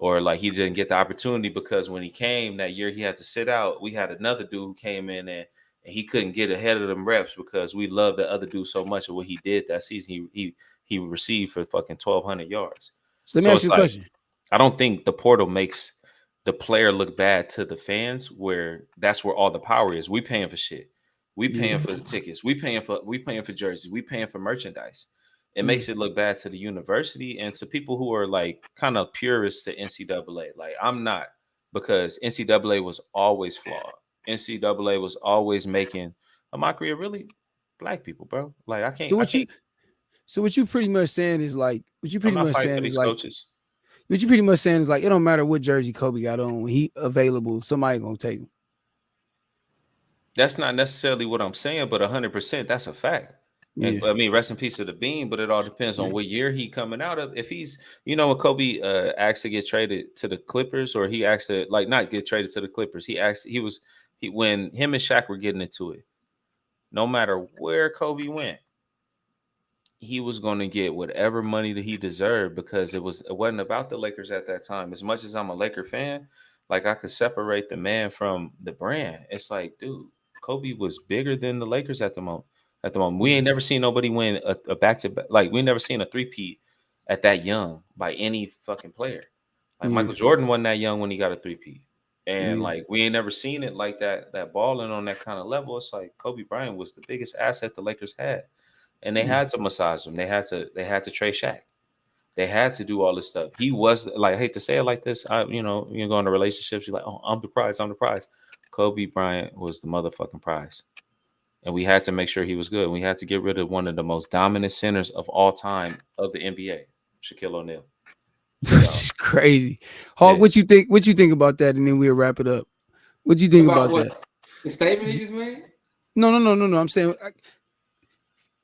Or like he didn't get the opportunity because when he came that year, he had to sit out. We had another dude who came in and he couldn't get ahead of them reps because we loved the other dude so much of what he did that season. He received for fucking 1,200 yards.
So let me ask you a question.
I don't think the portal makes the player look bad to the fans where that's where all the power is. We paying for shit. We paying for the tickets. We paying for jerseys. We paying for merchandise. It makes it look bad to the university and to people who are like kind of purists to NCAA. Like I'm not, because NCAA was always flawed. NCAA was always making a mockery of really black people, bro. Like I can't.
So what you pretty much saying is like what you pretty much saying is like
coaches.
What you pretty much saying is like it don't matter what jersey Kobe got on when he available, somebody gonna take him.
That's not necessarily what I'm saying, but 100%, that's a fact. Yeah. And, I mean, rest in peace to the Bean, but it all depends on what year he coming out of. If he's, when Kobe asked to get traded to the Clippers, or he asked to not get traded to the Clippers, when him and Shaq were getting into it, no matter where Kobe went, he was going to get whatever money that he deserved because it wasn't about the Lakers at that time. As much as I'm a Laker fan, like I could separate the man from the brand. It's like, dude, Kobe was bigger than the Lakers at the moment. We ain't never seen nobody win a back-to-back. Like, we never seen a three-peat at that young by any fucking player. Like, Michael Jordan wasn't that young when he got a three-peat. And, like, we ain't never seen it like that balling on that kind of level. It's like Kobe Bryant was the biggest asset the Lakers had. And they had to massage him. They had to trade Shaq. They had to do all this stuff. He was, like, I hate to say it like this. You go into relationships, you're like, oh, I'm the prize. Kobe Bryant was the motherfucking prize. And we had to make sure he was good. We had to get rid of one of the most dominant centers of all time of the NBA, Shaquille O'Neal.
It's crazy. Hawk, yeah. What you think about that? And then we'll wrap it up. What you think about that?
The statement he just made?
No. I'm saying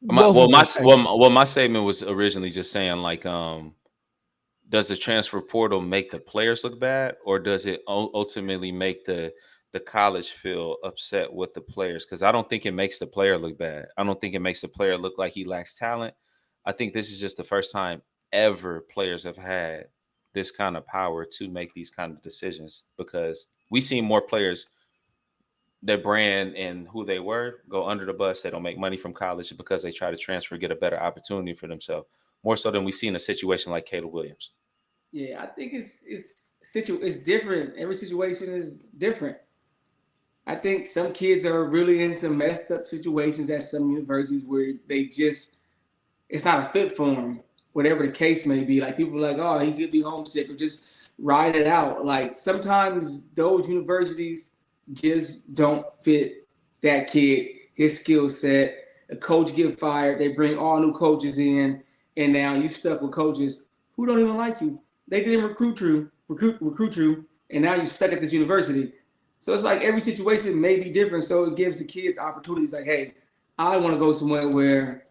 my statement was originally just saying like, does the transfer portal make the players look bad, or does it ultimately make the college feel upset with the players? Because I don't think it makes the player look bad. I don't think it makes the player look like he lacks talent. I think this is just the first time ever players have had this kind of power to make these kind of decisions, because we see more players, their brand and who they were, go under the bus. They don't make money from college because they try to transfer, get a better opportunity for themselves, more so than we see in a situation like Caleb Williams.
Yeah, I think it's different. Every situation is different. I think some kids are really in some messed up situations at some universities where it's not a fit for them, whatever the case may be. Like, people are like, oh, he could be homesick, or just ride it out. Like, sometimes those universities just don't fit that kid, his skill set. A coach get fired, they bring all new coaches in, and now you stuck with coaches who don't even like you. They didn't recruit you, and now you're stuck at this university. So it's like every situation may be different. So it gives the kids opportunities like, hey, I want to go somewhere where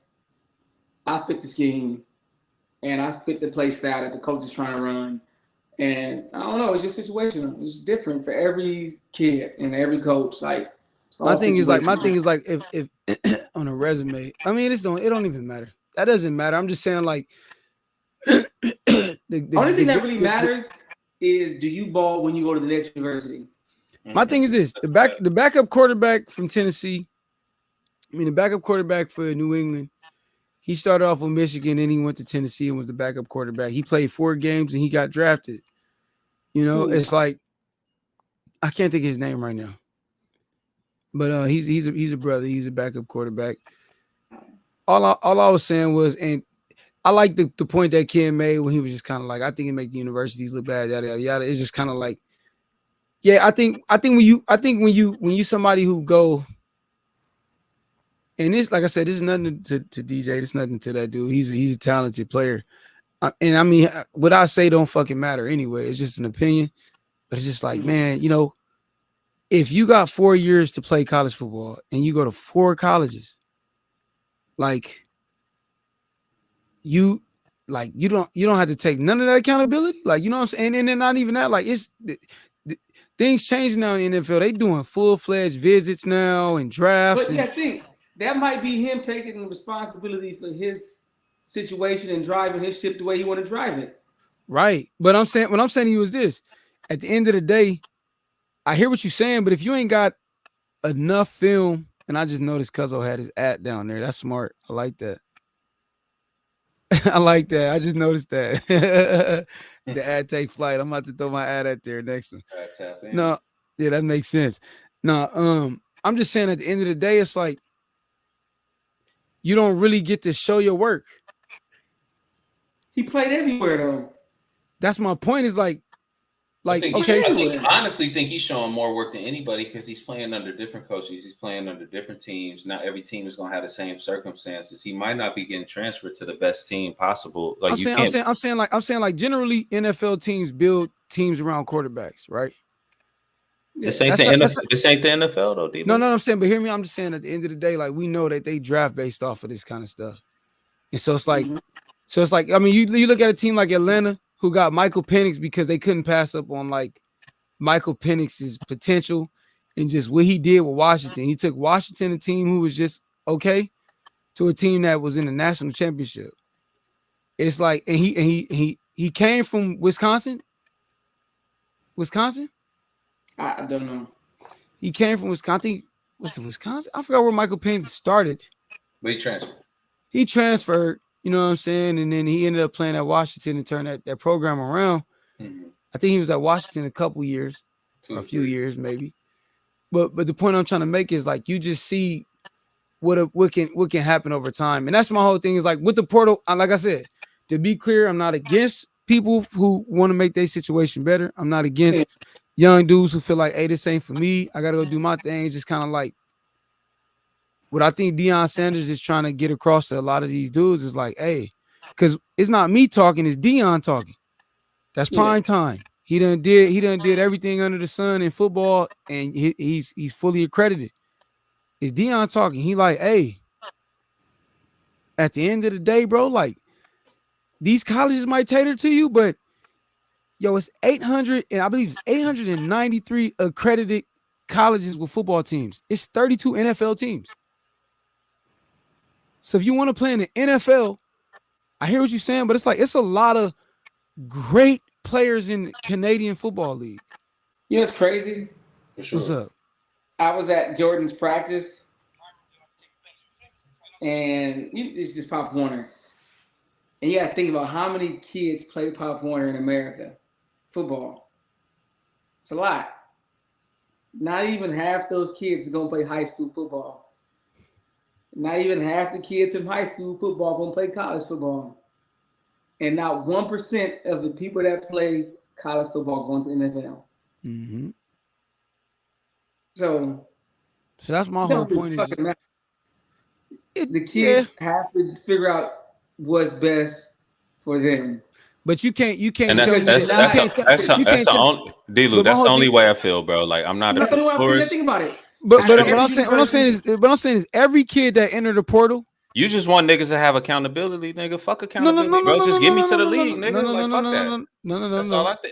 I fit the scheme and I fit the play style that the coach is trying to run. And I don't know, it's just situational. It's different for every kid and every coach. Like,
my thing is like on a resume. I mean, it don't even matter. That doesn't matter. I'm just saying, like,
Only thing that really matters is, do you ball when you go to the next university?
My thing is this: the backup quarterback from Tennessee. I mean, the backup quarterback for New England. He started off with Michigan, and he went to Tennessee and was the backup quarterback. He played 4 games and he got drafted. You know, it's like I can't think of his name right now, but he's a brother. He's a backup quarterback. All I was saying was, and I like the point that Ken made when he was just kind of like, I think it make the universities look bad, yada yada yada. It's just kind of like, yeah, I think when you somebody who go, and this, like I said, this is nothing to DJ. This is nothing to that dude. He's a talented player, and I mean, what I say don't fucking matter anyway. It's just an opinion, but it's just like, man, you know, if you got 4 years to play college football and you go to 4 colleges, like you don't have to take none of that accountability. Like, you know what I'm saying? And then not even that, like it's things changing now in the NFL. They doing full-fledged visits now and drafts.
But I think that might be him taking responsibility for his situation and driving his ship the way he want to drive it.
Right. But what I'm saying to you is this: at the end of the day, I hear what you're saying, but if you ain't got enough film, and I just noticed Cuzzo had his ad down there. That's smart. I like that. I like that. I just noticed that. The ad take flight. I'm about to throw my ad out there next to him. No, yeah, that makes sense. No, I'm just saying at the end of the day, it's like you don't really get to show your work.
He played everywhere though.
That's my point. Is like
I honestly think he's showing more work than anybody because he's playing under different coaches. He's playing under different teams. Not every team is going to have the same circumstances. He might not be getting transferred to the best team possible. Like
I'm saying like generally NFL teams build teams around quarterbacks, right?
This ain't the NFL though, D-Lo.
No, I'm saying, but hear me. I'm just saying at the end of the day, like we know that they draft based off of this kind of stuff, and so it's like, I mean, you look at a team like Atlanta who got Michael Penix because they couldn't pass up on like Michael Penix's potential and just what he did with Washington. He took Washington, a team who was just okay, to a team that was in the national championship. It's like, and he came from Wisconsin.
I don't know.
He came from Wisconsin. What's it, Wisconsin? I forgot where Michael Penix started.
But
he transferred. You know what I'm saying? And then he ended up playing at Washington and turned that program around. Mm-hmm. I think he was at Washington a couple years, a few years maybe. But the point I'm trying to make is like you just see what can happen over time. And that's my whole thing is like with the portal, like I said, to be clear, I'm not against people who want to make their situation better. I'm not against young dudes who feel like, hey, this ain't for me. I got to go do my thing. It's just kind of like, what I think Deion Sanders is trying to get across to a lot of these dudes is like, hey, because it's not me talking, it's Deion talking. That's prime time. He done did everything under the sun in football, and he's fully accredited. It's Deion talking. He like, hey, at the end of the day, bro, like these colleges might cater to you, but yo, it's 800, and I believe it's 893 accredited colleges with football teams. It's 32 NFL teams. So if you want to play in the NFL, I hear what you're saying, but it's like it's a lot of great players in the Canadian Football League.
You know what's crazy?
For sure.
What's up?
I was at Jordan's practice, and it's just Pop Warner. And you got to think about how many kids play Pop Warner in America. Football. It's a lot. Not even half those kids are going to play high school football. Not even half the kids from high school football going to play college football. And not 1% of the people that play college football going to the NFL.
Mm-hmm.
So
that's my whole point.
The kids have to figure out what's best for them.
But you can't.
And that's the only D-Lo. That's the only way I feel, bro. Like I'm not.
That's the only way I think about it.
But what I'm saying is every kid that entered the portal.
You just want niggas to have accountability, nigga. Fuck accountability, bro. Just give me to the league, nigga. Like fuck that. No.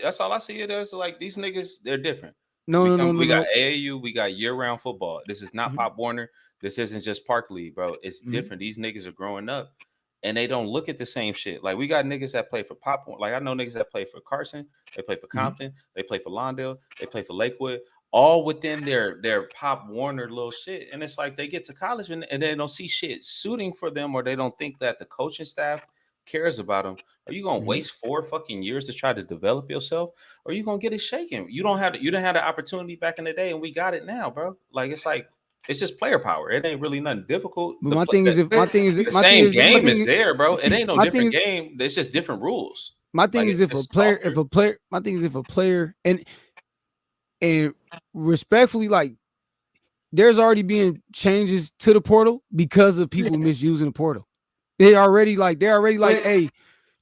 That's all I see. It as like these niggas. They're different.
No.
We got AAU, we got year-round football. This is not
Mhm.
Pop Warner. This isn't just Park League, bro. It's
Mhm.
different. These niggas are growing up and they don't look at the same shit. Like we got niggas that play for Pop. Like I know niggas that play for Carson, they play for Compton, they play for Lawndale, they play for Lakewood, all within their Pop Warner little shit. And it's like they get to college and they don't see shit suiting for them, or they don't think that the coaching staff cares about them. Are you gonna waste 4 fucking years to try to develop yourself? Or are you gonna get it shaken? You didn't have the opportunity back in the day, and we got it now, bro. Like it's just player power. It ain't really nothing difficult.
But my thing is,
The same game is there, bro. It ain't no different game. It's just different rules.
My thing is, if a player, my thing is if a player, and respectfully, like there's already been changes to the portal because of people misusing the portal. They're already like, hey,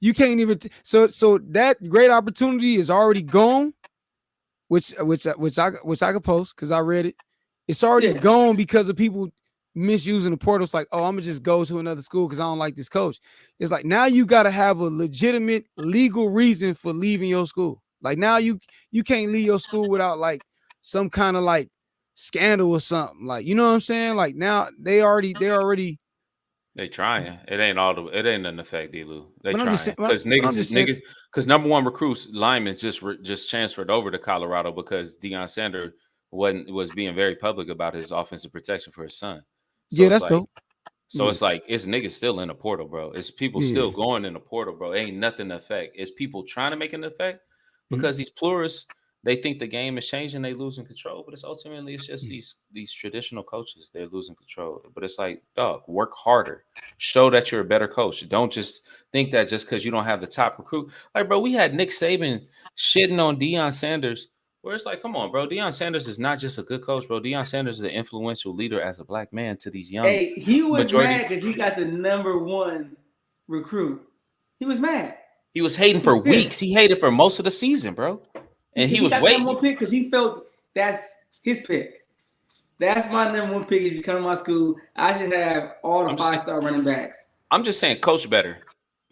you can't even. So that great opportunity is already gone, which I could post because I read it. It's already gone because of people misusing the portal. It's like, oh, I'm gonna just go to another school because I don't like this coach. It's like now you got to have a legitimate legal reason for leaving your school. Like now you can't leave your school without like some kind of like scandal or something. Like, you know what I'm saying? Like now they
trying. It ain't an effect, D-Lou. They trying because because number one recruits linemen just transferred over to Colorado because Deion Sanders was being very public about his offensive protection for his son. So
that's dope.
So it's like it's niggas still in the portal, bro. It's people still going in the portal, bro. It ain't nothing to affect. It's people trying to make an effect because these plurists, they think the game is changing, they losing control, but it's just these traditional coaches, they're losing control. But it's like, dog, work harder, show that you're a better coach. Don't just think that just because you don't have the top recruit. Like, bro, we had Nick Saban shitting on Deion Sanders, where it's like, come on, bro, Deion Sanders is not just a good coach, bro. Deion Sanders is an influential leader as a black man to these young.
Hey, he was mad because he got the #1 recruit. He was mad.
He was hating for weeks. He hated for most of the season, bro. And he was waiting.
#1 pick because he felt that's his pick. That's my #1 pick. If you come to my school, I should have all the 5-star running backs.
I'm just saying, coach better.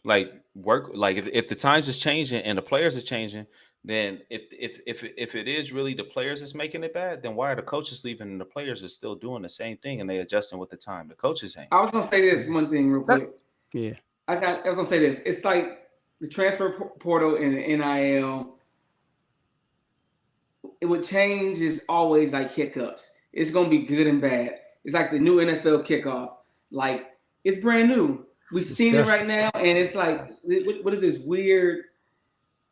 Like work. Like if the times is changing and the players are changing, then if it is really the players that's making it bad, then why are the coaches leaving and the players are still doing the same thing and they adjusting with the time? The coaches ain't.
I was gonna say this one thing real quick.
Yeah.
I was gonna say this. It's like the transfer portal and the NIL. It would change is always like hiccups. It's gonna be good and bad. It's like the new NFL kickoff. Like it's brand new. We've seen it right now, and it's like, what is this weird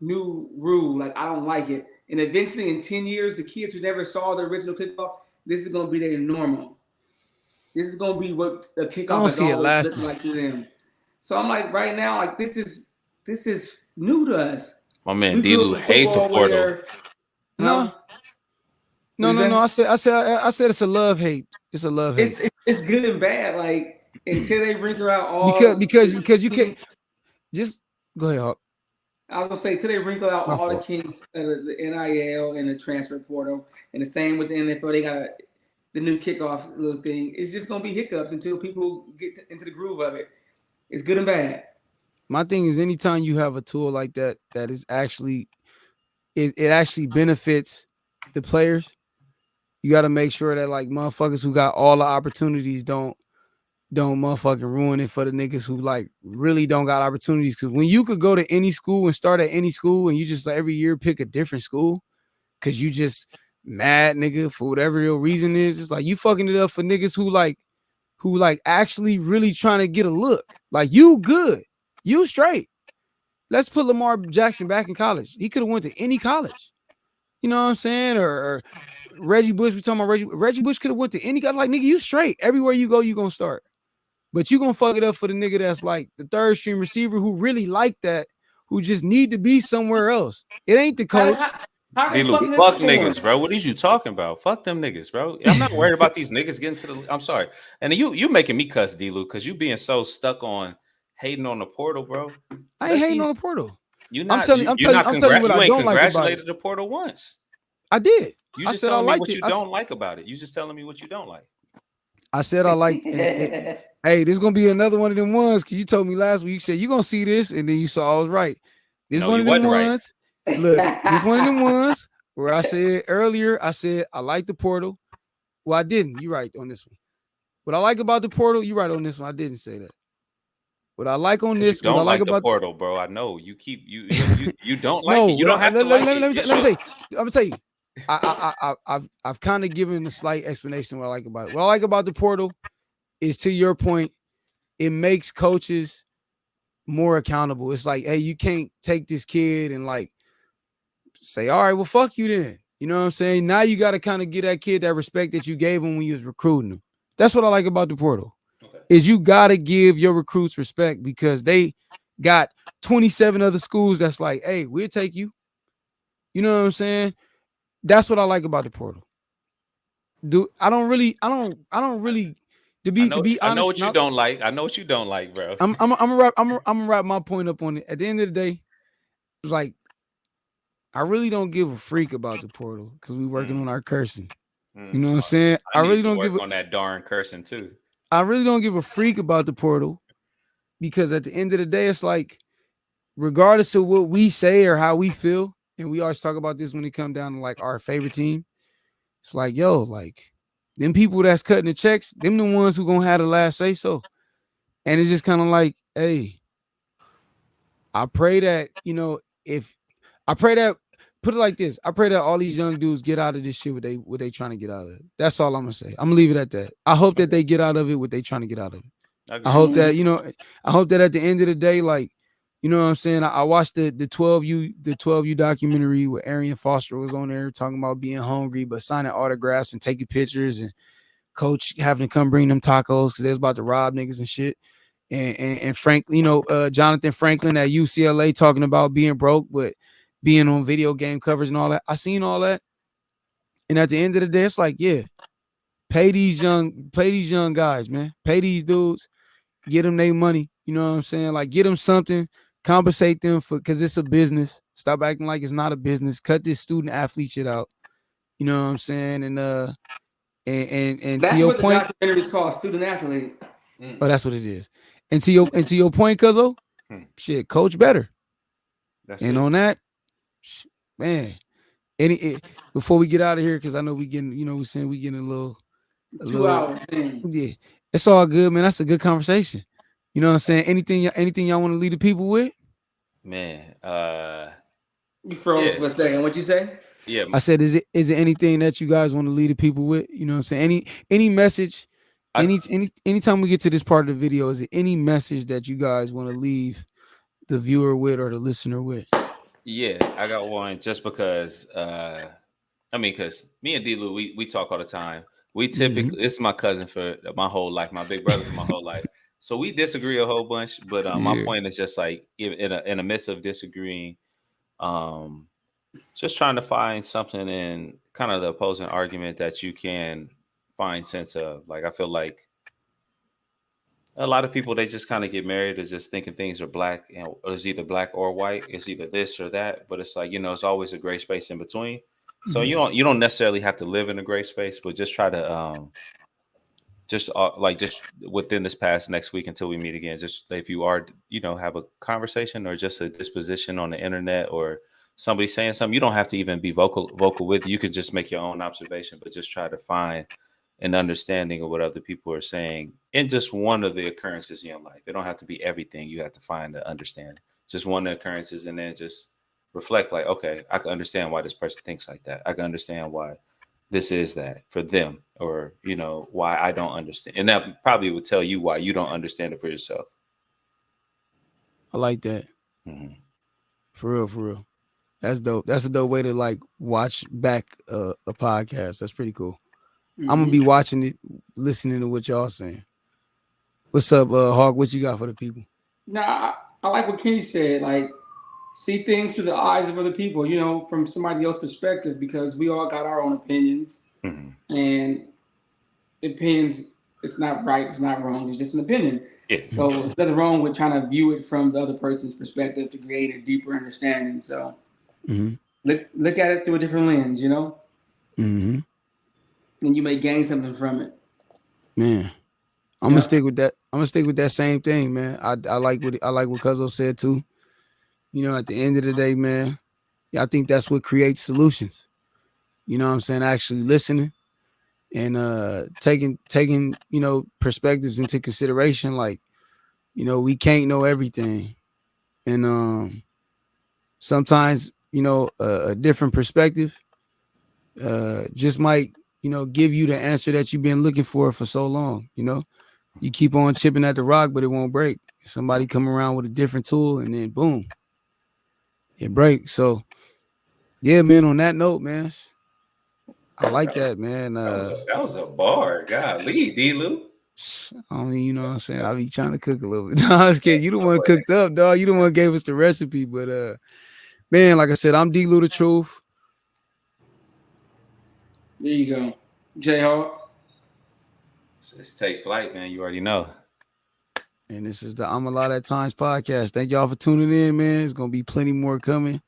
new rule? Like I don't like it. And eventually, in 10 years, the kids who never saw the original kickoff, this is gonna be their normal. This is gonna be what the kickoff has always looked like to them. So I'm like, right now, like this is new to us.
My man D-Lou hate the portal.
No. I said it's a love hate. It's a love hate.
It's good and bad. Like until they wrinkle out all
because you can't just go ahead, Hawk.
I was gonna say until they wrinkle out all the kinks of the NIL and the transfer portal, and the same with the NFL. They got the new kickoff little thing. It's just gonna be hiccups until people get into the groove of it. It's good and bad.
My thing is, anytime you have a tool like that is actually it actually benefits the players, you got to make sure that like motherfuckers who got all the opportunities don't motherfucking ruin it for the niggas who like really don't got opportunities. Because when you could go to any school and start at any school and you just like every year pick a different school because you just mad nigga for whatever your reason is, it's like you fucking it up for niggas who like actually really trying to get a look. Like you good, you straight. Let's put Lamar Jackson back in college. He could have went to any college. You know what I'm saying? Or Reggie Bush, we talking about Reggie Bush could have went to any college. Like, nigga, you straight. Everywhere you go, you going to start. But you going to fuck it up for the nigga that's like the third string receiver who really like that, who just need to be somewhere else. It ain't the coach.
D-Lou, fuck niggas, bro. What is you talking about? Fuck them niggas, bro. I'm not worried about these niggas getting to the. I'm sorry. And you making me cuss, D-Lou, because you being so stuck on hating on the portal, bro.
I ain't hating on the portal.
I'm telling you what I don't like about it. The portal once.
I did.
You just telling me what you don't like about it. You just telling me what you don't like.
I said I like. Hey, this is gonna be another one of them ones because you told me last week. You said you gonna see this, and then you saw I was right. This one of them ones. Look, this one of them ones. Where I said earlier, I said I like the portal. Well, I didn't. You're right on this one. What I like about the portal, you're right on this one. I didn't say that. What I like on
'Cause you
this, what I
don't
like
like the
about
portal, bro. I know you keep you don't like
no,
it. You
what
don't
I,
have to
let,
like
let,
it.
let me say,
It's
let me
your-
say, I'm gonna tell you. I've kind of given a slight explanation of what I like about it. What I like about the portal is, to your point, it makes coaches more accountable. It's like, hey, you can't take this kid and like say, all right, well, fuck you then. You know what I'm saying? Now you got to kind of give that kid that respect that you gave him when you was recruiting him. That's what I like about the portal.
Okay.
Is you got to give your recruits respect because they got 27 other schools that's like, hey, we'll take you. You know what I'm saying? That's what I like about the portal. I don't really to be
I know
honest,
what you don't like. I know what you don't like, bro.
I'm gonna wrap my point up on it. At the end of the day, it's like I really don't give a freak about the portal because we working on our cursing. You know what I'm saying?
I need to work on that darn cursing too.
I really don't give a freak about the portal because at the end of the day, it's like, regardless of what we say or how we feel, and we always talk about this when it comes down to like our favorite team, it's like, yo, like them people that's cutting the checks, them the ones who gonna have the last say so. And it's just kind of like, hey, I pray that, if I pray that, put it like this, I pray that all these young dudes get out of this shit what they trying to get out of it. That's all I'm gonna say. I'm gonna leave it at that. I hope that they get out of it what they trying to get out of it. I hope that, I hope that at the end of the day, like, you know what I'm saying? I watched the 12U documentary where Arian Foster was on there talking about being hungry, but signing autographs and taking pictures, and coach having to come bring them tacos because they was about to rob niggas and shit. And Frank, Jonathan Franklin at UCLA talking about being broke, but being on video game covers and all that. I seen all that. And at the end of the day, it's like, yeah, pay these young guys, man. Pay these dudes, get them their money. You know what I'm saying? Like, get them something, compensate them because it's a business. Stop acting like it's not a business. Cut this student athlete shit out. You know what I'm saying? And
that's
to your
what
point,
the documentary is called, Student Athlete.
Oh, that's what it is. And to your point, Cuzzo, shit, coach better.
That's
and
it.
on that, man, before we get out of here, because I know we getting, we're saying we getting a little
2 hours.
Yeah, it's all good, man. That's a good conversation. You know what I'm saying? Anything y'all want to leave the people with?
Man,
you froze for a second. What'd you say?
Yeah,
I said, is it anything that you guys want to leave the people with? You know what I'm saying? Any message? Anytime we get to this part of the video, is it any message that you guys want to leave the viewer with or the listener with?
Yeah, I got one just because because me and D-Lou, we talk all the time. We typically, this is my cousin for my whole life, my big brother for my whole life. So we disagree a whole bunch, but my point is just like in a midst of disagreeing, just trying to find something in kind of the opposing argument that you can find sense of. Like, I feel like a lot of people, they just kind of get married to just thinking things are black, and it's either black or white. It's either this or that, but it's like, it's always a gray space in between. So you don't necessarily have to live in a gray space, but just try to just within this past next week until we meet again, just if you are, have a conversation or just a disposition on the internet or somebody saying something, you don't have to even be vocal with it. You can just make your own observation, but just try to find an understanding of what other people are saying in just one of the occurrences in your life. It don't have to be everything. You have to find the understanding. Just one of the occurrences, and then just reflect like, okay, I can understand why this person thinks like that. I can understand why this is that for them, or why I don't understand. And that probably would tell you why you don't understand it for yourself.
I like that. For real. That's dope. That's a dope way to like watch back a podcast. That's pretty cool. I'm gonna be watching it, listening to what y'all saying. What's up, Hawk? What you got for the people?
Nah, I like what Kenny said. Like, see things through the eyes of other people, from somebody else's perspective, because we all got our own opinions. And opinions, it's not right, it's not wrong, it's just an opinion.
Yeah.
So there's nothing wrong with trying to view it from the other person's perspective to create a deeper understanding. So look at it through a different lens, and you may gain something from it.
Man, I'm gonna stick with that. I'm gonna stick with that same thing, man. I like what Cuzzo said too. At the end of the day, man, I think that's what creates solutions. you know what I'm saying, actually listening and taking perspectives into consideration. Like, we can't know everything, and sometimes a different perspective just might give you the answer that you've been looking for so long. You keep on chipping at the rock, but it won't break. Somebody come around with a different tool, and then boom, it breaks. So yeah, man, on that note, man, I like that, man.
That was a bar. Golly, D-Lou.
I mean, you know what I'm saying? I be trying to cook a little bit. No, I was kidding. You the one cooked up, dog. You the one gave us the recipe. But man, like I said, I'm dlouthetruth.
There you go. J-Hawk.
Let's take flight, man. You already know.
And this is the ALOT at Times podcast. Thank y'all for tuning in, man. It's gonna be plenty more coming.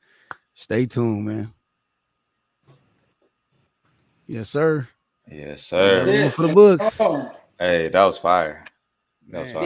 Stay tuned, man. Yes, sir.
Yes, sir.
One for the books.
Hey, that was fire. That was fire.